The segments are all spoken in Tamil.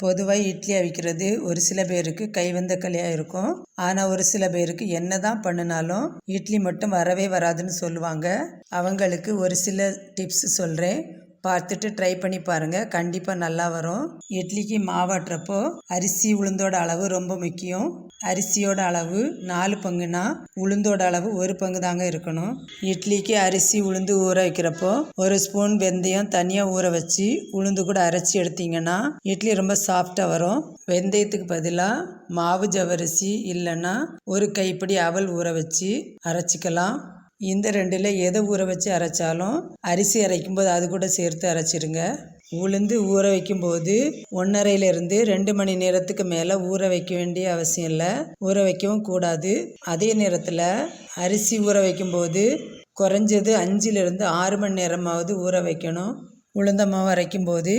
பொதுவாக இட்லி அவிக்கிறது ஒரு சில பேருக்கு கைவந்த கலையாக இருக்கும். ஆனால் ஒரு சில பேருக்கு என்ன தான் பண்ணினாலும் இட்லி மட்டும் வரவே வராதுன்னு சொல்லுவாங்க. அவங்களுக்கு ஒரு சில டிப்ஸ் சொல்கிறேன், பார்த்துட்டு ட்ரை பண்ணி பாருங்கள். கண்டிப்பாக நல்லா வரும். இட்லிக்கு மாவாட்டுறப்போ அரிசி உளுந்தோட அளவு ரொம்ப முக்கியம். அரிசியோட அளவு 4 பங்குனா உளுந்தோட அளவு 1 பங்கு தாங்க இருக்கணும். இட்லிக்கு அரிசி உளுந்து ஊற வைக்கிறப்போ 1 ஸ்பூன் வெந்தயம் தனியாக ஊற வச்சு உளுந்து கூட அரைச்சி எடுத்தீங்கன்னா இட்லி ரொம்ப சாஃப்டாக வரும். வெந்தயத்துக்கு பதிலாக மாவு ஜவ்வரிசி இல்லைன்னா 1 கைப்பிடி அவல் ஊற வச்சு அரைச்சிக்கலாம். இந்த ரெண்டில் எதை ஊற வச்சு அரைச்சாலும் அரிசி அரைக்கும்போது அது கூட சேர்த்து அரைச்சிருங்க. உளுந்து ஊற வைக்கும்போது 1.5லேருந்து 2 மணி நேரத்துக்கு மேலே ஊற வைக்க வேண்டிய அவசியம் இல்லை. ஊற வைக்கவும் கூடாது. அதே நேரத்தில் அரிசி ஊற வைக்கும்போது குறைஞ்சது 5லேருந்து 6 மணி நேரமாவது ஊற வைக்கணும். உளுந்த மாவு அரைக்கும்போது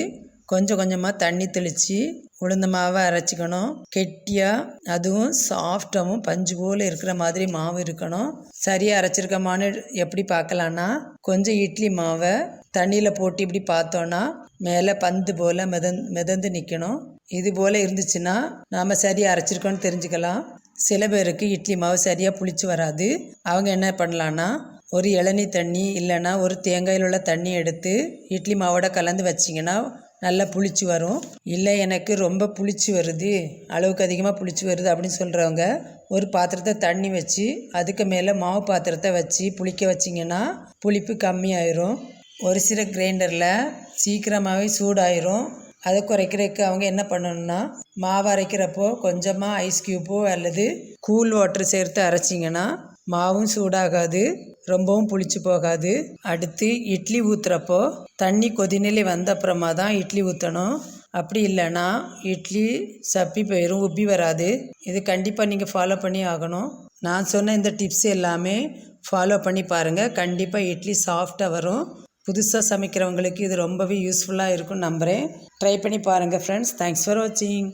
கொஞ்சம் கொஞ்சமாக தண்ணி தெளித்து உளுந்த மாவை அரைச்சிக்கணும். கெட்டியாக அதுவும் சாஃப்டாகவும் பஞ்சு போல் இருக்கிற மாதிரி மாவு இருக்கணும். சரியாக அரைச்சிருக்கமான்னு எப்படி பார்க்கலான்னா, கொஞ்சம் இட்லி மாவை தண்ணியில் போட்டு இப்படி பார்த்தோன்னா மேலே பந்து போல் மிதந்து நிற்கணும். இது போல் இருந்துச்சுன்னா நாம் சரியாக அரைச்சிருக்கோன்னு தெரிஞ்சுக்கலாம். சில பேருக்கு இட்லி மாவு சரியாக புளிச்சு வராது. அவங்க என்ன பண்ணலான்னா, ஒரு இளநீ தண்ணி இல்லைன்னா ஒரு தேங்காயில் உள்ள தண்ணி எடுத்து இட்லி மாவோட கலந்து வச்சிங்கன்னா நல்லா புளிச்சு வரும். இல்லை எனக்கு ரொம்ப புளிச்சு வருது, அளவுக்கு அதிகமாக புளிச்சு வருது அப்படின்னு சொல்கிறவங்க ஒரு பாத்திரத்தை தண்ணி வச்சு அதுக்கு மேலே மாவு பாத்திரத்தை வச்சு புளிக்க வச்சிங்கன்னா புளிப்பு கம்மியாயிரும். ஒரு சில கிரைண்டரில் சீக்கிரமாகவே சூடாயிரும். அதை குறைக்கிறதுக்கு அவங்க என்ன பண்ணணும்னா, மாவு அரைக்கிறப்போ கொஞ்சமாக ஐஸ் க்யூப்போ அல்லது கூல் வாட்டர் சேர்த்து அரைச்சிங்கன்னா மாவும் சூடாகாது, ரொம்பவும் புளிச்சு போகாது. அடுத்து இட்லி ஊற்றுறப்போ தண்ணி கொதிநிலை வந்த அப்புறமா தான் இட்லி ஊற்றணும். அப்படி இல்லைன்னா இட்லி சப்பி போயிடும், உப்பி வராது. இது கண்டிப்பாக நீங்கள் ஃபாலோ பண்ணி ஆகணும். நான் சொன்ன இந்த டிப்ஸ் எல்லாமே ஃபாலோ பண்ணி பாருங்கள். கண்டிப்பாக இட்லி சாஃப்டாக வரும். புதுசாக சமைக்கிறவங்களுக்கு இது ரொம்பவே யூஸ்ஃபுல்லாக இருக்கும்னு நம்புகிறேன். ட்ரை பண்ணி பாருங்கள் ஃப்ரெண்ட்ஸ். தேங்க்ஸ் ஃபார் வாட்சிங்.